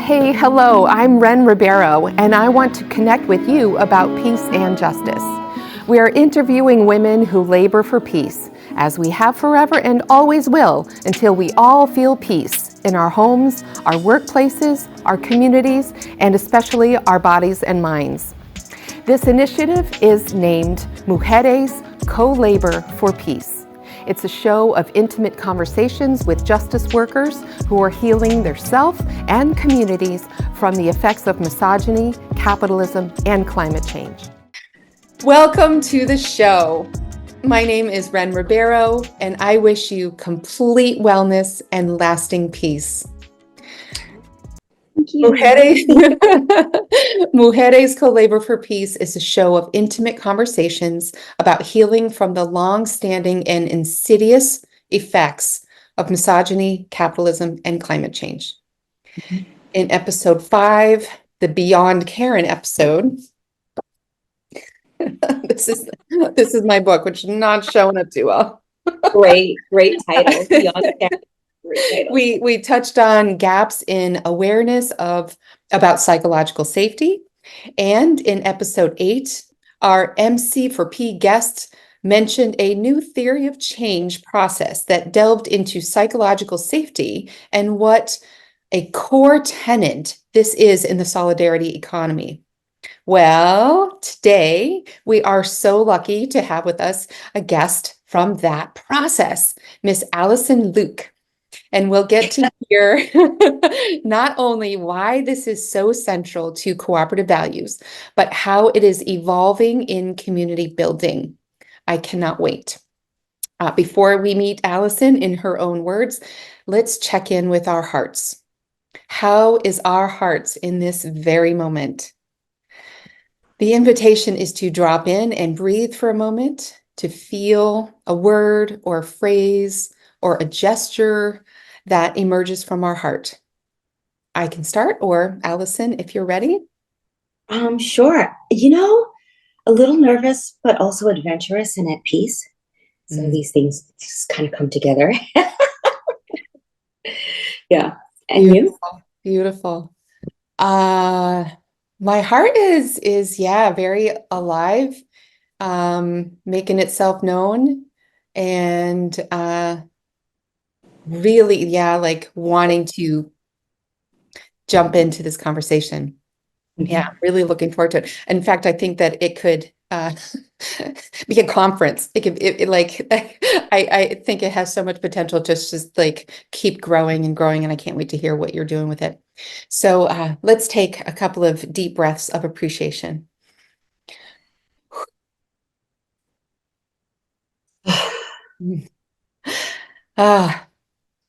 Hey, hello, I'm Wren Ribeiro, and I want to connect with you about peace and justice. We are interviewing women who labor for peace, as we have forever and always will, until we all feel peace in our homes, our workplaces, our communities, and especially our bodies and minds. This initiative is named Mujeres Co-Labor for Peace. It's a show of intimate conversations with justice workers who are healing their self and communities from the effects of misogyny, capitalism, and climate change. Welcome to the show. My name is Wren Ribeiro, and I wish you complete wellness and lasting peace. Thank you. Mujeres Co-Labor for Peace is a show of intimate conversations about healing from the long-standing and insidious effects of misogyny, capitalism, and climate change. Mm-hmm. In episode 5, the Beyond Karen episode, this is my book, which is not showing up too well. Great title. Beyond Karen. We touched on gaps in awareness about psychological safety. And in episode 8, our MC4P guest mentioned a new theory of change process that delved into psychological safety and what a core tenet this is in the solidarity economy. Well, today we are so lucky to have with us a guest from that process, Miss Allison Luke. And we'll get to hear not only why this is so central to cooperative values, but how it is evolving in community building. I cannot wait. Before we meet Allison in her own words, let's check in with our hearts. How is our hearts in this very moment? The invitation is to drop in and breathe for a moment, to feel a word or a phrase or a gesture that emerges from our heart. I can start, or Allison, if you're ready. Sure. A little nervous, but also adventurous and at peace. So these things just kind of come together. Yeah. And beautiful, you? Beautiful. My heart is very alive, making itself known, and really, like wanting to jump into this conversation. Mm-hmm. Yeah, really looking forward to it. In fact, I think that it could be a conference. I think it has so much potential to just like keep growing and growing, and I can't wait to hear what you're doing with it. So let's take a couple of deep breaths of appreciation.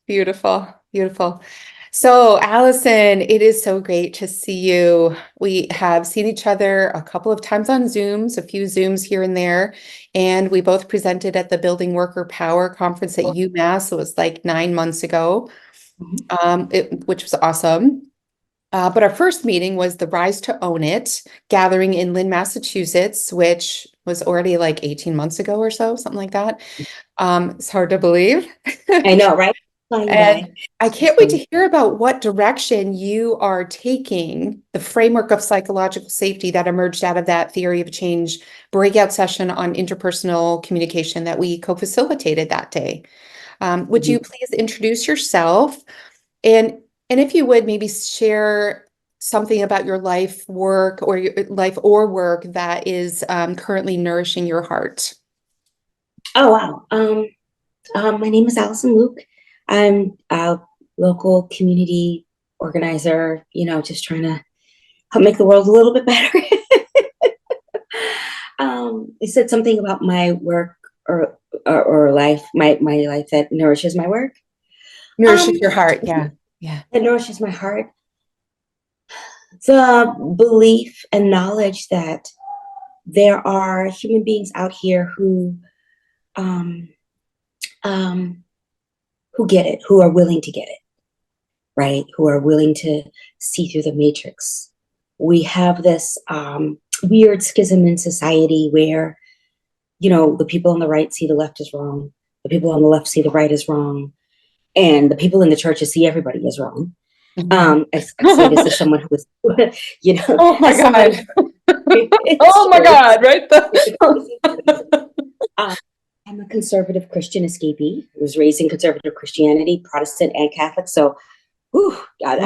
Beautiful, beautiful. So, Allison, it is so great to see you. We have seen each other a couple of times on Zooms, a few Zooms here and there, and we both presented at the Building Worker Power Conference at UMass. It was like 9 months ago, which was awesome. But our first meeting was the Rise to Own It gathering in Lynn, Massachusetts, which was already like 18 months ago or so, something like that. It's hard to believe. I know, right? And I can't wait to hear about what direction you are taking the framework of psychological safety that emerged out of that theory of change breakout session on interpersonal communication that we co-facilitated that day. Would you please introduce yourself, and if you would maybe share something about your life work that is currently nourishing your heart? Oh, wow. My name is Allison Luke. I'm a local community organizer, just trying to help make the world a little bit better. You said something about my work or life, my life that nourishes my work. Nourishes your heart, yeah. It nourishes my heart. The belief and knowledge that there are human beings out here who get it, who are willing to get it, right? Who are willing to see through the matrix. We have this weird schism in society where, the people on the right see the left as wrong, the people on the left see the right as wrong, and the people in the churches see everybody as wrong. I say this as someone who was, Oh my as someone, God. it's Oh my true. God, right? Um, I'm a conservative Christian escapee. I was raised in conservative Christianity, Protestant and Catholic. So, whew, Wow.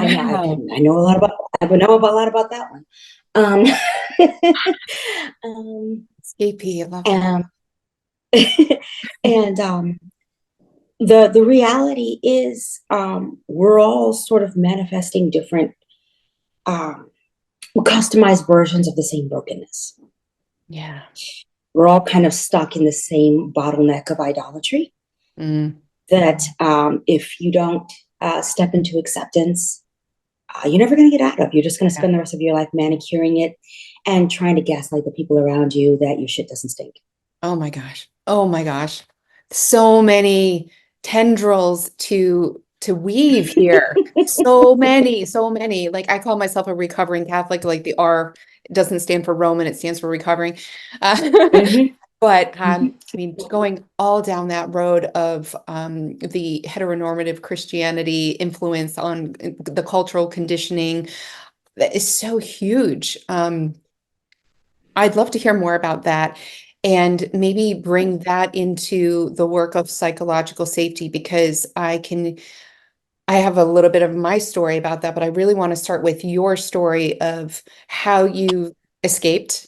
I know a lot about. I know a lot about that one. Um, Escapee, I love that. um, and the reality is, we're all sort of manifesting different, um, customized versions of the same brokenness. Yeah. We're all kind of stuck in the same bottleneck of idolatry. Mm. That if you don't step into acceptance, you're never going to get out of. You're just going to Yeah. spend the rest of your life manicuring it and trying to gaslight the people around you that your shit doesn't stink. Oh my gosh. Oh my gosh. So many tendrils to weave here. So many, so many. Like I call myself a recovering Catholic, like the R doesn't stand for Roman, it stands for recovering. Mm-hmm, But mm-hmm, I mean, going all down that road of the heteronormative Christianity influence on the cultural conditioning, that is so huge. I'd love to hear more about that and maybe bring that into the work of psychological safety because I have a little bit of my story about that, but I really want to start with your story of how you escaped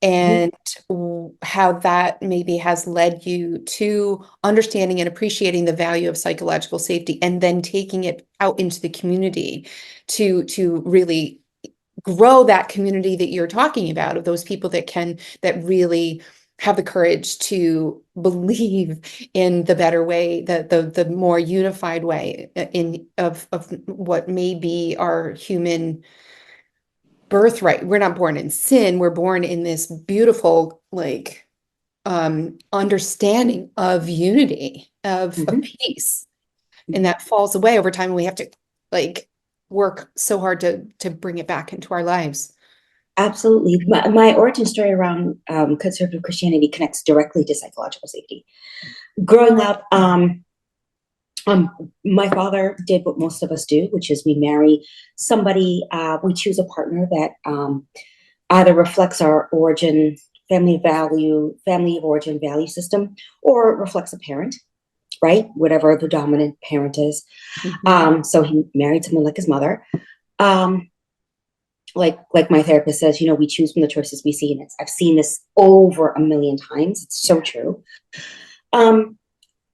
mm-hmm. and how that maybe has led you to understanding and appreciating the value of psychological safety and then taking it out into the community to really grow that community that you're talking about of those people that really have the courage to believe in the better way, the more unified way in of what may be our human birthright. We're not born in sin, we're born in this beautiful like understanding of unity, of Mm-hmm. peace. And that falls away over time and we have to like work so hard to bring it back into our lives. Absolutely. My origin story around conservative Christianity connects directly to psychological safety. Growing up, my father did what most of us do, which is we marry somebody, we choose a partner that either reflects our origin, family of origin value system, or reflects a parent, right? Whatever the dominant parent is. Mhm. So he married someone like his mother. Um, like my therapist says, we choose from the choices we see, and I've seen this over a million times. It's so true. Um,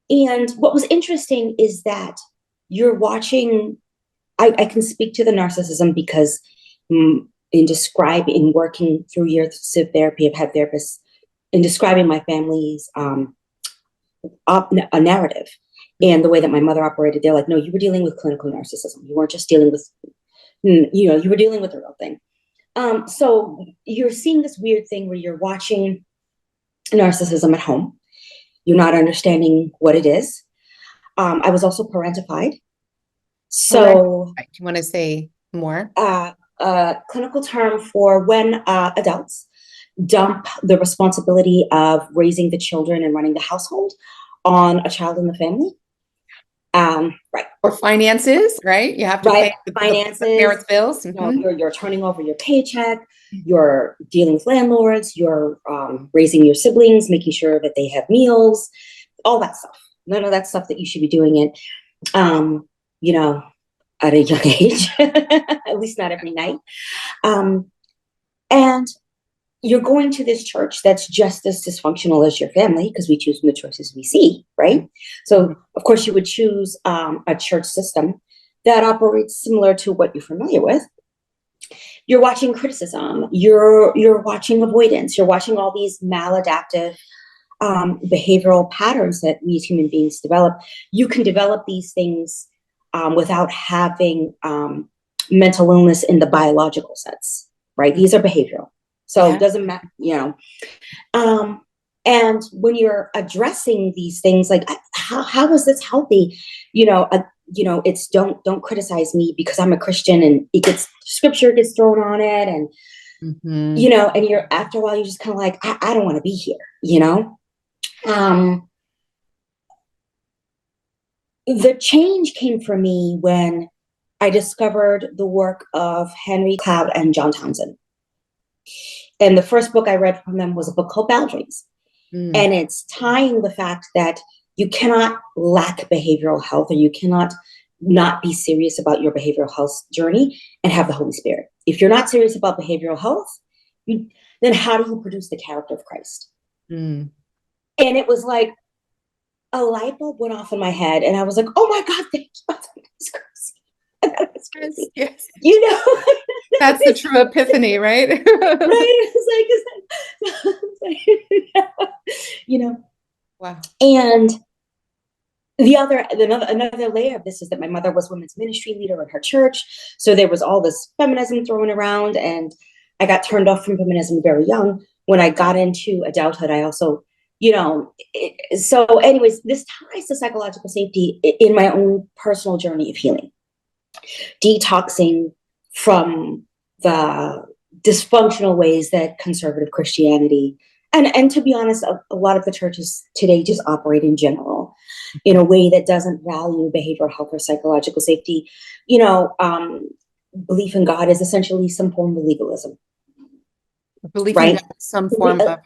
and what was interesting is that you're watching. I can speak to the narcissism because in working through years of therapy, I've had therapists in describing my family's a narrative and the way that my mother operated. They're like, no, you were dealing with clinical narcissism. You weren't just dealing with, you were dealing with the real thing. So you're seeing this weird thing where you're watching narcissism at home. You're not understanding what it is. I was also parentified. Oh, that's So right. Do you want to say more? a clinical term for when adults dump the responsibility of raising the children and running the household on a child in the family. Right. Or finances, right? You have to Right. pay the Finances, parents' bills. Mhm. you're turning over your paycheck, you're dealing with landlords, you're raising your siblings, making sure that they have meals, all that stuff. None of that stuff that you should be doing it, um, you know, at a young age, at least not every night. Um, and you're going to this church that's just as dysfunctional as your family because we choose from the choices we see, right? So, Mhm. of course, you would choose a church system that operates similar to what you're familiar with. You're watching criticism, you're watching avoidance, you're watching all these maladaptive behavioral patterns that we as human beings develop. You can develop these things without having mental illness in the biological sense, right? These are behavioral. So it Yeah. doesn't matter, Um, and when you're addressing these things, like how is this healthy? It's don't criticize me because I'm a Christian, and it gets scripture gets thrown on it, and Mhm. and you're after a while you're just kind of like I don't want to be here. Um, the change came for me when I discovered the work of Henry Cloud and John Townsend. And the first book I read from them was a book called Boundaries. And it's tying the fact that you cannot lack behavioral health, or you cannot not be serious about your behavioral health journey and have the Holy Spirit. If you're not serious about behavioral health, then how do you produce the character of Christ? And it was like a light bulb went off in my head, and I was like, oh my God, thank you. It's crazy. It's crazy. Yes. You know, That's the true epiphany, right? Right? It's like, you know. Wow. And another layer of this is that my mother was women's ministry leader in her church. So there was all this feminism thrown around, and I got turned off from feminism very young. When I got into adulthood, I also, so anyways, this ties to psychological safety in my own personal journey of healing, detoxing from the dysfunctional ways that conservative Christianity and to be honest, a lot of the churches today just operate in general in a way that doesn't value behavioral health or psychological safety. Belief in God is essentially some form of legalism. Belief right? in some form of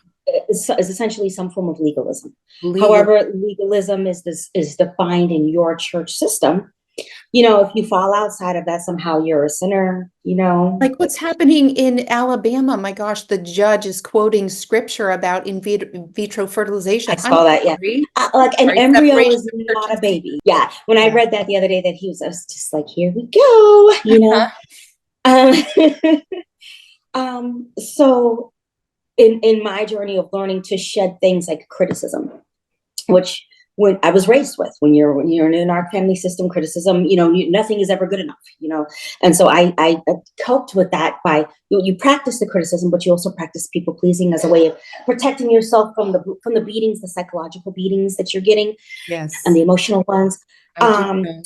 is essentially some form of legalism. However, legalism is defined in your church system. If you fall outside of that, somehow you're a sinner, Like what's happening in Alabama. My gosh, the judge is quoting scripture about in vitro fertilization. I saw that, yeah. Like an embryo is not a baby. Yeah. When I read that the other day that I was just like, here we go, So in my journey of learning to shed things like criticism, which when I was raised with, when you're in our family system, criticism, nothing is ever good enough, and so I coped with that by you practice the criticism, but you also practice people pleasing as a way of protecting yourself from the beatings, the psychological beatings that you're getting, yes, and the emotional ones. Shedding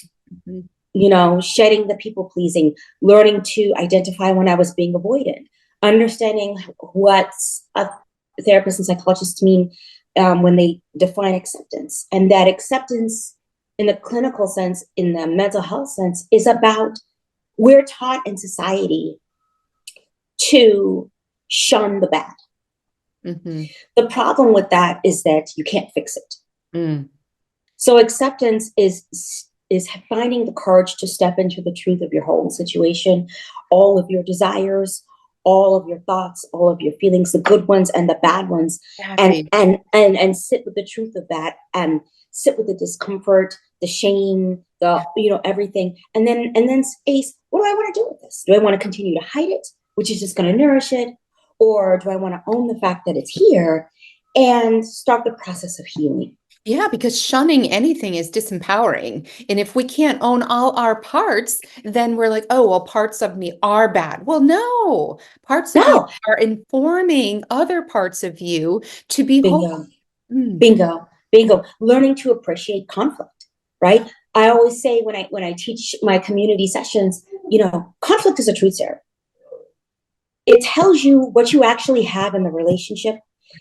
the people pleasing, learning to identify when I was being avoided, understanding what a therapist and psychologist mean when they define acceptance. And that acceptance in the clinical sense, in the mental health sense, is about, we're taught in society to shun the bad. The problem with that is that you can't fix it. So acceptance is finding the courage to step into the truth of your whole situation, all of your desires, all of your thoughts, all of your feelings, the good ones and the bad ones, and sit with the truth of that, and sit with the discomfort, the shame, everything, and then space. What do I want to do with this? Do I want to continue to hide it, which is just going to nourish it, or do I want to own the fact that it's here and start the process of healing? Yeah, because shunning anything is disempowering. And if we can't own all our parts, then we're like, oh, well, parts of me are bad. Well, no, parts of you are informing other parts of you to be whole. Bingo. Learning to appreciate conflict, right? I always say when I teach my community sessions, conflict is a truth serum. It tells you what you actually have in the relationship.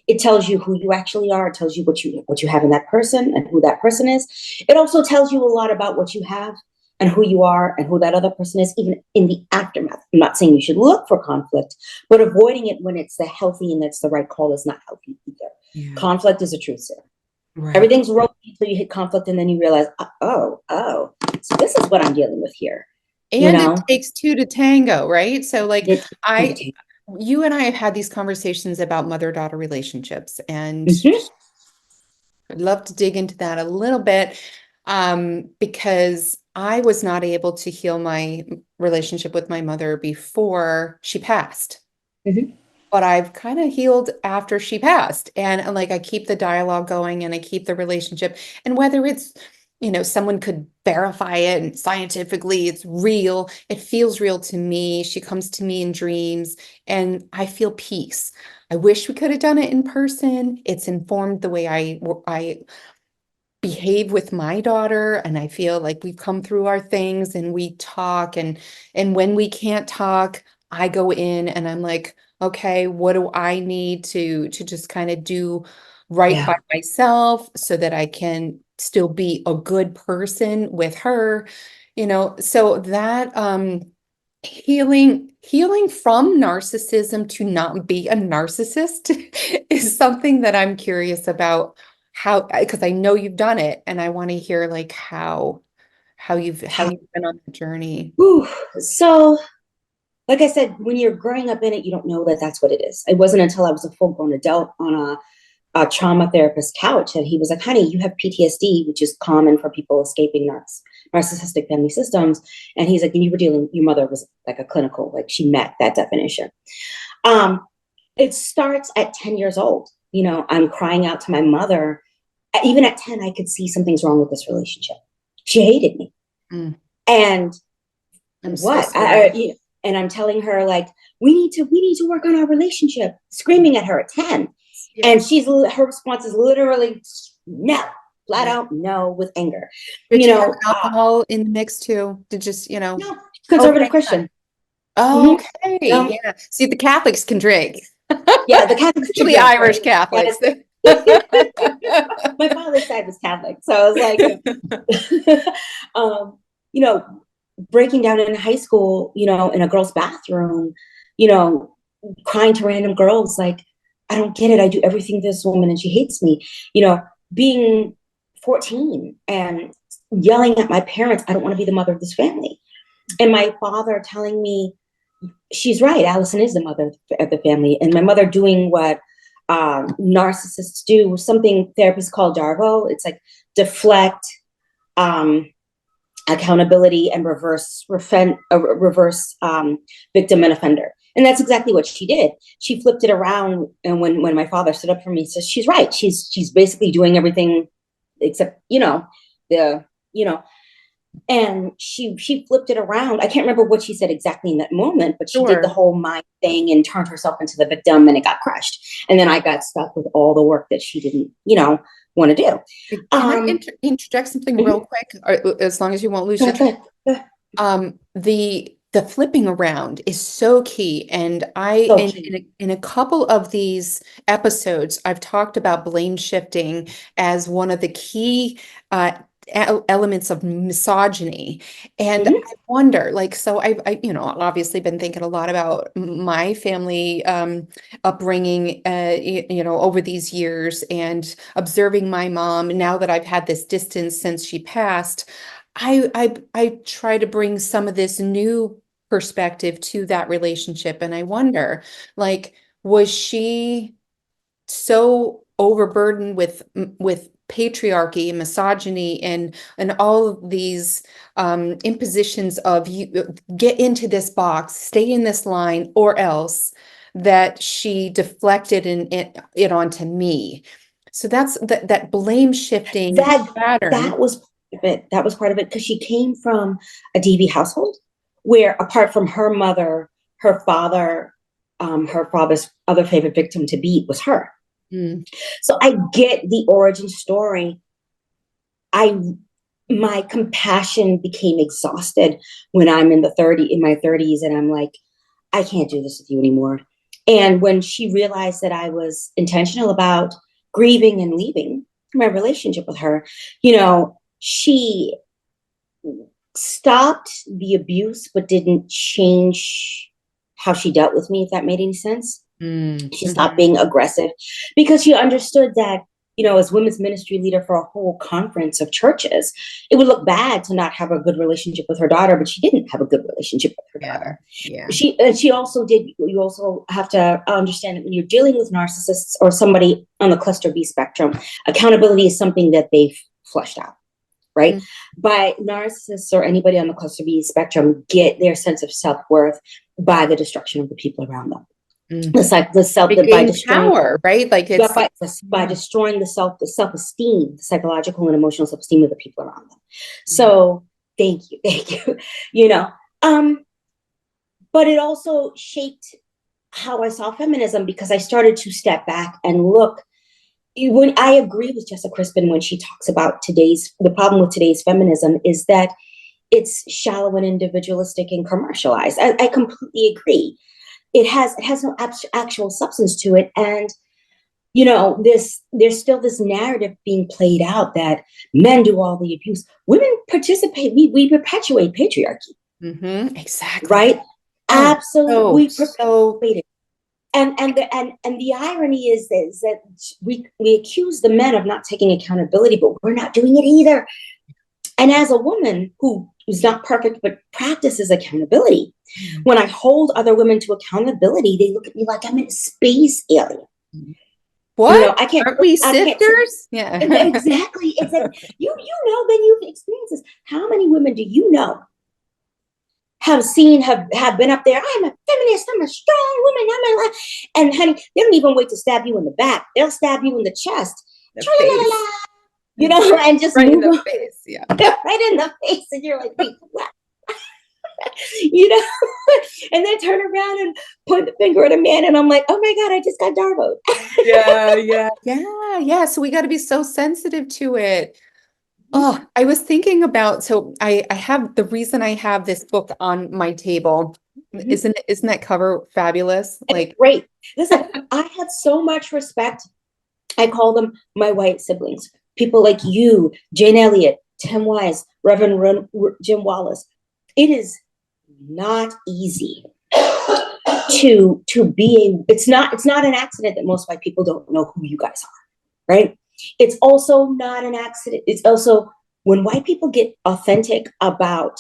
It tells you who you actually are. It tells you what you have in that person and who that person is. It also tells you a lot about what you have and who you are and who that other person is, even in the aftermath. I'm not saying you should look for conflict, but avoiding it when it's the healthy and that's the right call is not healthy either. Yeah. Conflict is a truth serum. Right. Everything's rosy until you hit conflict, and then you realize, oh, so this is what I'm dealing with here. And it takes two to tango, right? So you and I have had these conversations about mother-daughter relationships, and I'd love to dig into that a little bit, because I was not able to heal my relationship with my mother before she passed. But I've kind of healed after she passed, and I keep the dialogue going, and I keep the relationship, and whether it's someone could verify it and scientifically it's real. It feels real to me. She comes to me in dreams and I feel peace. I wish we could have done it in person. It's informed the way I behave with my daughter, and I feel like we've come through our things and we talk, and when we can't talk, I go in and I'm like, okay, what do I need to just kind of do right by myself so that I can still be a good person with her, So that healing from narcissism to not be a narcissist is something that I'm curious about, how, because I know you've done it, and I want to hear like how you've been on the journey. Whew. So, like I said, when you're growing up in it, you don't know that that's what it is. It wasn't until I was a full-grown adult on a trauma therapist couch that he was like, honey, you have PTSD, which is common for people escaping narcissistic family systems. And he's like, and your mother was like a clinical, like she met that definition. It starts at 10 years old. I'm crying out to my mother. Even at 10, I could see something's wrong with this relationship. She hated me. Mm. And I'm what? so sorry. And I'm telling her, like, we need to work on our relationship, screaming at her at 10. Yeah. And her response is literally no, flat out no, with anger. Did you have alcohol in the mix too? No, conservative Okay. Christian. Okay. No. Yeah. See, the Catholics can drink. Yeah, the Catholics can Especially drink, Irish right? Catholics. My father's side was Catholic, so I was like, you know, breaking down in high school, in a girl's bathroom, crying to random girls, like, I don't get it. I do everything for this woman and she hates me. Being 14 and yelling at my parents, I don't want to be the mother of this family. And my father telling me, she's right, Allison is the mother of the family. And my mother doing what narcissists do, something therapists call DARVO. It's like deflect, accountability, and reverse victim and offender. And that's exactly what she did. She flipped it around, and when my father stood up for me, says she's right. She's basically doing everything except and she flipped it around. I can't remember what she said exactly in that moment, but she did the whole mind thing and turned herself into the victim, and it got crushed. And then I got stuck with all the work that she didn't, want to do. Can I interject something real quick, or, as long as you won't lose your train? The flipping around is so key. And in a couple of these episodes, I've talked about blame shifting as one of the key elements of misogyny. And I wonder, like, so I obviously been thinking a lot about my family upbringing, over these years, and observing my mom. Now that I've had this distance since she passed, I try to bring some of this new perspective to that relationship. And I wonder, like, was she so overburdened with patriarchy and misogyny and all of these impositions of, you get into this box, stay in this line, or else, that she deflected it onto me? So that's that blame shifting pattern. That was part of it. That was part of it, because she came from a DV household where, apart from her mother, her father's other favorite victim to beat was her. So I get the origin story. My compassion became exhausted when I'm in my 30s, and I'm like, I can't do this with you anymore. And when she realized that I was intentional about grieving and leaving my relationship with her, she stopped the abuse, but didn't change how she dealt with me, if that made any sense. She stopped being aggressive, because she understood that, as women's ministry leader for a whole conference of churches, it would look bad to not have a good relationship with her daughter, but she didn't have a good relationship with her daughter. Yeah. She also did. You also have to understand that when you're dealing with narcissists or somebody on the cluster B spectrum, accountability is something that they've flushed out. Right? But narcissists or anybody on the cluster B spectrum get their sense of self-worth by the destruction of the people around them. By destroying power, right? Like by destroying the self-esteem, the psychological and emotional self-esteem of the people around them. So thank you. But it also shaped how I saw feminism, because I started to step back and look. When I agree with Jessica Crispin when she talks about the problem with today's feminism is that it's shallow and individualistic and commercialized. I completely agree. It has no actual substance to it. And, there's still this narrative being played out that men do all the abuse. Women participate. We perpetuate patriarchy, Exactly. right? Oh, Absolutely, we so perpetuate it. And the irony is that we accuse the men of not taking accountability, but we're not doing it either. And as a woman who is not perfect but practices accountability, when I hold other women to accountability, they look at me like I'm a space alien. what? You know, I can't. Aren't we I can't. sisters? Yeah. Exactly. Exactly. You know, Ben, you've experienced this. How many women do you know have been up there? I'm a feminist. I'm a strong woman. I'm a, and honey, they don't even wait to stab you in the back. They'll stab you in the chest. The face. You know, and just right move in the on. face. Yeah. Right in the face, and you're like, wait, what? You know, and then turn around and point the finger at a man, and I'm like, oh my God, I just got darboed. Yeah. So we got to be so sensitive to it. Oh, I was thinking about, so I have the reason I have this book on my table. Isn't that cover fabulous? Like, Great. Listen, I had so much respect. I call them my white siblings. People like you, Jane Elliott, Tim Wise, Reverend Jim Wallace. It is not easy to be it's not an accident that most white people don't know who you guys are, right? It's also not an accident. It's also when white people get authentic about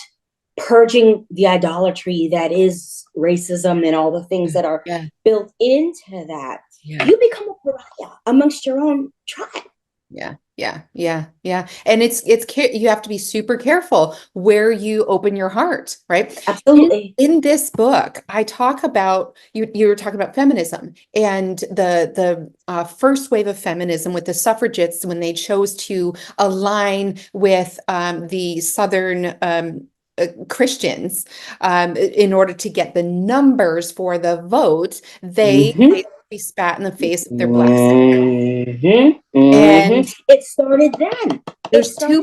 purging the idolatry that is racism and all the things that are built into that, you become a pariah amongst your own tribe. Yeah. And you have to be super careful where you open your heart, right? Absolutely. In this book, I talk about, you were talking about feminism and the first wave of feminism with the suffragettes when they chose to align with the Southern Christians in order to get the numbers for the vote, they basically spat in the face of their black sisters. And it started then. there's two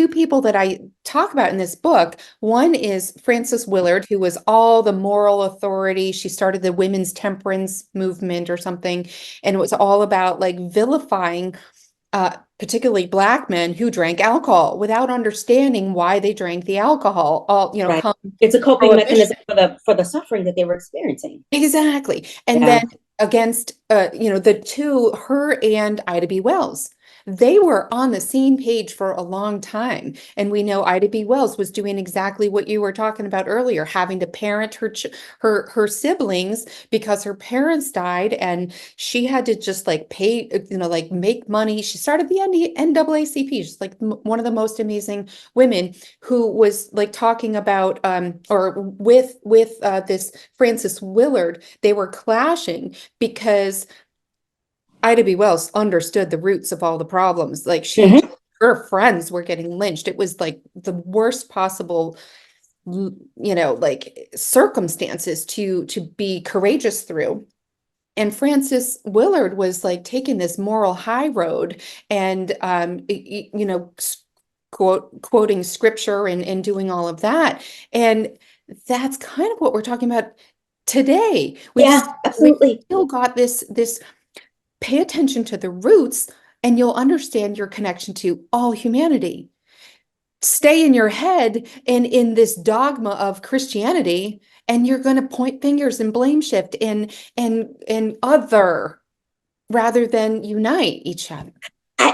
people that I talk about in this book. One is Frances Willard, who was all the moral authority. She started the women's temperance movement or something, and it was all about like vilifying particularly black men who drank alcohol without understanding why they drank the alcohol. Right. It's a coping mechanism for the suffering that they were experiencing. Exactly. And then against the two, her and Ida B. Wells, they were on the same page for a long time. And we know Ida B. Wells was doing exactly what you were talking about earlier, having to parent her siblings because her parents died and she had to just like pay, like make money. She started the NAACP. She's like one of the most amazing women who was like talking about or with this Frances Willard, they were clashing because Ida B. Wells understood the roots of all the problems. Like her friends were getting lynched. It was like the worst possible, like circumstances to be courageous through. And Frances Willard was like taking this moral high road and, quoting scripture and doing all of that. And that's kind of what we're talking about today. Absolutely. We've still got this pay attention to the roots and you'll understand your connection to all humanity. Stay in your head and in this dogma of Christianity, and you're going to point fingers and blame shift and other rather than unite each other. I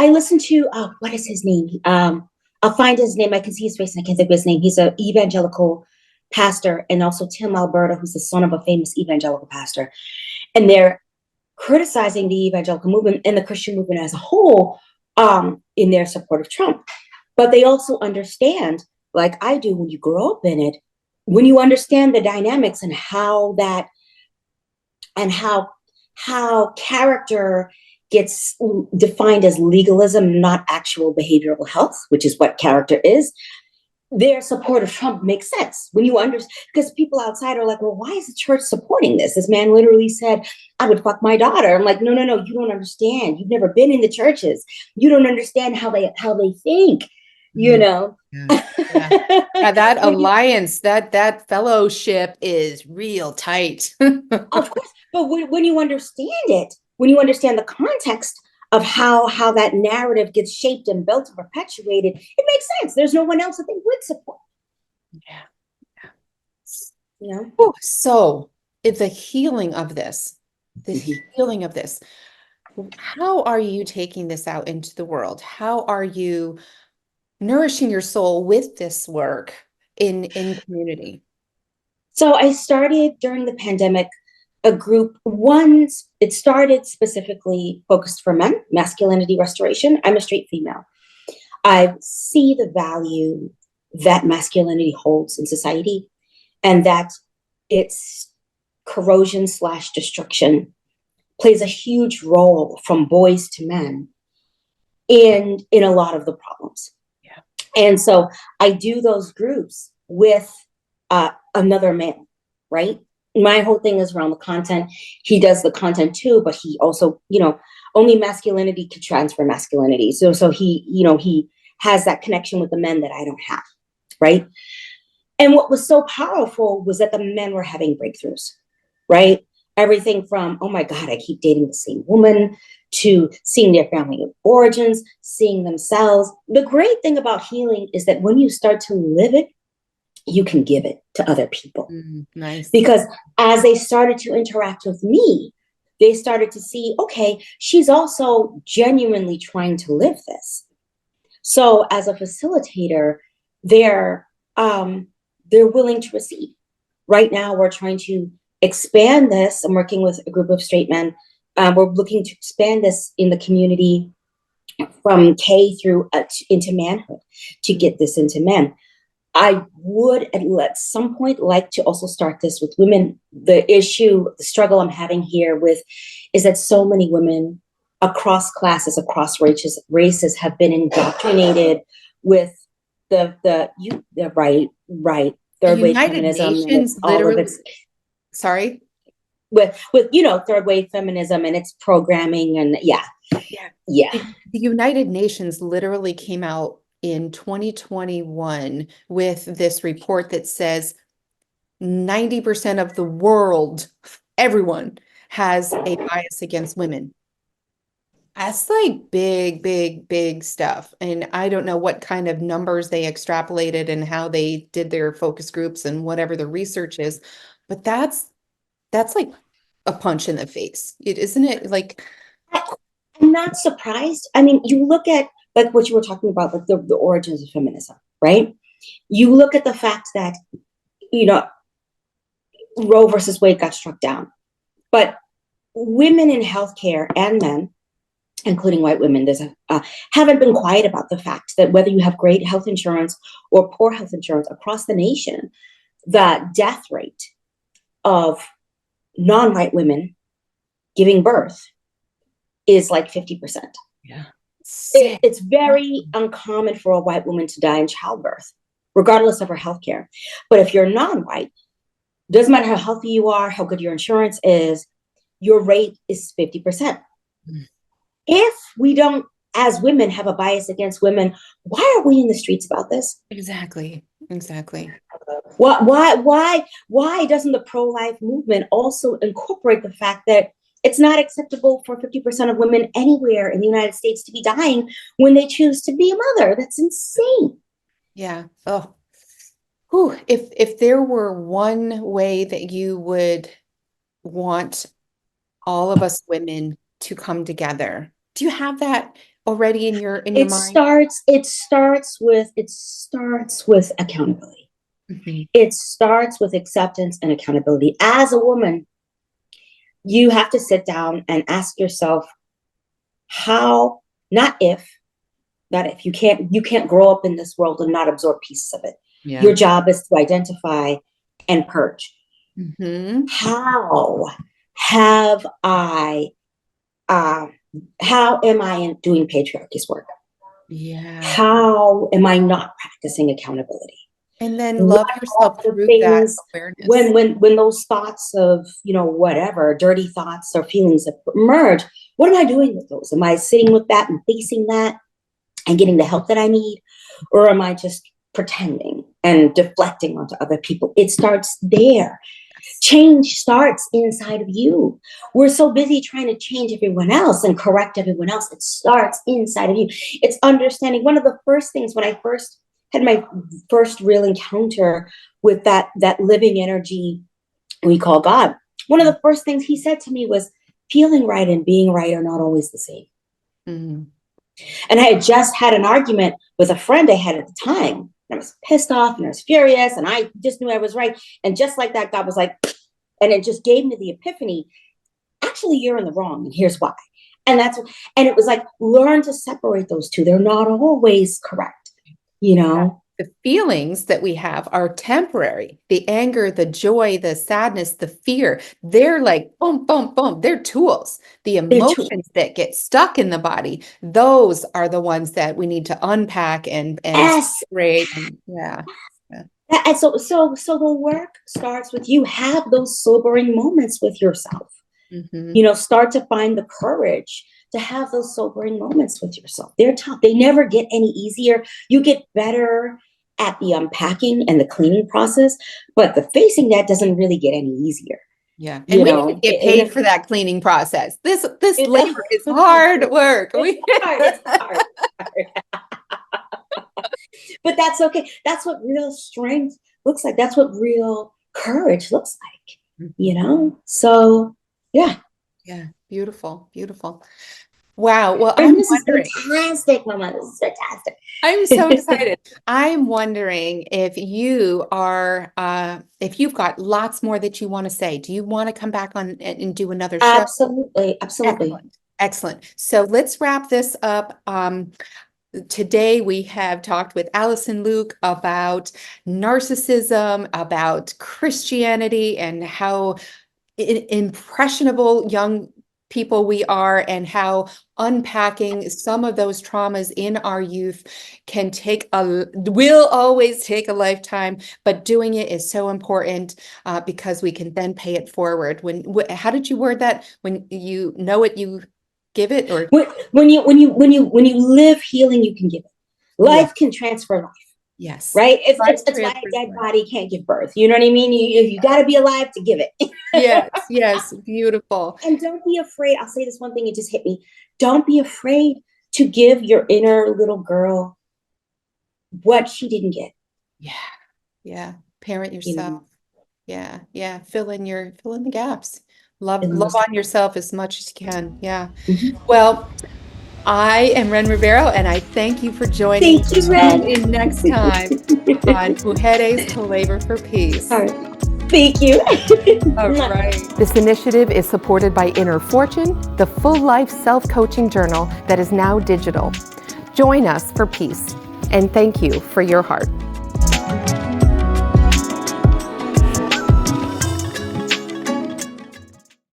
listen to what is his name? I'll find his name. I can see his face and I can't think of his name. He's an evangelical pastor, and also Tim Alberta, who's the son of a famous evangelical pastor. And they're criticizing the evangelical movement and the Christian movement as a whole in their support of Trump. But they also understand, like I do, when you grow up in it, when you understand the dynamics and how character gets defined as legalism, not actual behavioral health, which is what character is. Their support of Trump makes sense when you understand, because people outside are like, well, why is the church supporting this? This man literally said, I would fuck my daughter. I'm like, no, you don't understand. You've never been in the churches. You don't understand how they think, Yeah, that alliance, that fellowship is real tight. Of course. But when you understand it, when you understand the context of how that narrative gets shaped and built and perpetuated, it makes sense. There's no one else that they would support. Yeah. You know? Oh, so it's the healing of this, how are you taking this out into the world? How are you nourishing your soul with this work in community? So I started during the pandemic a group. One, it started specifically focused for men, masculinity restoration. I'm a straight female. I see the value that masculinity holds in society, and that its corrosion / destruction plays a huge role from boys to men in a lot of the problems. Yeah. And so I do those groups with another man, right? My whole thing is around the content. He does the content too, but he also, only masculinity can transfer masculinity. So he, he has that connection with the men that I don't have, right? And what was so powerful was that the men were having breakthroughs, right? Everything from, oh my God, I keep dating the same woman, to seeing their family of origins, seeing themselves. The great thing about healing is that when you start to live it, you can give it to other people. Nice. Because as they started to interact with me, they started to see, okay, she's also genuinely trying to live this. So as a facilitator, they're willing to receive. Right now, we're trying to expand this. I'm working with a group of straight men. We're looking to expand this in the community from K through into manhood, to get this into men. I would at some point like to also start this with women. The struggle I'm having here with is that so many women across classes, across races have been indoctrinated with the third wave feminism, Nations and all of its sorry with third wave feminism and its programming, and yeah. The United Nations literally came out in 2021 with this report that says 90% of the world, everyone, has a bias against women. That's like big, big, big stuff. And I don't know what kind of numbers they extrapolated and how they did their focus groups and whatever the research is, but that's like a punch in the face. Isn't it? Like, I'm not surprised. I mean, you look at like what you were talking about, like the origins of feminism, right? You look at the fact that, Roe versus Wade got struck down, but women in healthcare and men, including white women, haven't been quiet about the fact that whether you have great health insurance or poor health insurance across the nation, the death rate of non-white women giving birth is like 50%. Yeah. It's very uncommon for a white woman to die in childbirth, regardless of her healthcare. But if you're non-white, doesn't matter how healthy you are, how good your insurance is, your rate is 50%. If we don't, as women, have a bias against women, why are we in the streets about this? Exactly. Why doesn't the pro-life movement also incorporate the fact that it's not acceptable for 50% of women anywhere in the United States to be dying when they choose to be a mother? That's insane. Yeah. Oh, whew. If there were one way that you would want all of us women to come together, do you have that already in your mind? It starts with accountability. Mm-hmm. It starts with acceptance and accountability. As a woman, you have to sit down and ask yourself how, not if you can't grow up in this world and not absorb pieces of it. Yeah. Your job is to identify and purge. Mm-hmm. How am I doing patriarchy's work? Yeah. How am I not practicing accountability? And then love yourself through that awareness. When those thoughts of, whatever, dirty thoughts or feelings emerge, what am I doing with those? Am I sitting with that and facing that and getting the help that I need? Or am I just pretending and deflecting onto other people? It starts there. Change starts inside of you. We're so busy trying to change everyone else and correct everyone else. It starts inside of you. It's understanding. One of the first things when I first had my first real encounter with that living energy we call God, one of the first things he said to me was, feeling right and being right are not always the same. Mm-hmm. And I had just had an argument with a friend I had at the time. And I was pissed off and I was furious and I just knew I was right. And just like that, God was like, and it just gave me the epiphany. Actually, you're in the wrong, and here's why. And it was like, learn to separate those two. They're not always correct, you know? The feelings that we have are temporary. The anger, the joy, the sadness, the fear, they're like, boom, boom, boom. They're tools. The emotions that get stuck in the body, those are the ones that we need to unpack and separate. And, yeah. And so the work starts with you. Have those sobering moments with yourself. Mm-hmm. You know, start to find the courage to have those sobering moments with yourself. They're tough. They never get any easier. You get better at the unpacking and the cleaning process, but the facing that doesn't really get any easier. Yeah. And we get paid for that cleaning process. This labor is hard work. It's hard. But that's okay. That's what real strength looks like. That's what real courage looks like, you know? So, yeah. Yeah. Beautiful. Beautiful. Wow. Well, This is fantastic, Mama. This is fantastic. I'm so excited. I'm wondering if you are, if you've got lots more that you want to say. Do you want to come back on and do another show? Absolutely. Absolutely. Excellent. Excellent. So let's wrap this up. Today we have talked with Allison Luke about narcissism, about Christianity, and how impressionable young people we are, and how unpacking some of those traumas in our youth will always take a lifetime, but doing it is so important because we can then pay it forward. How did you word that? When you know it, you give it, or when you live healing, you can give it. Life can transfer life. Yes. Right. It's why a dead body can't give birth. You know what I mean? You got to be alive to give it. Yes. Yes. Beautiful. And don't be afraid. I'll say this one thing. It just hit me. Don't be afraid to give your inner little girl what she didn't get. Yeah. Yeah. Parent yourself. Yeah. Yeah. Fill in the gaps. Love on yourself as much as you can. Yeah. Mm-hmm. Well, I am Wren Ribeiro, and I thank you for joining. Thank you, Wren. In next time on Mujeres to Labor for Peace. All right. Thank you. All right. This initiative is supported by InnerFortune, the full life self-coaching journal that is now digital. Join us for peace, and thank you for your heart.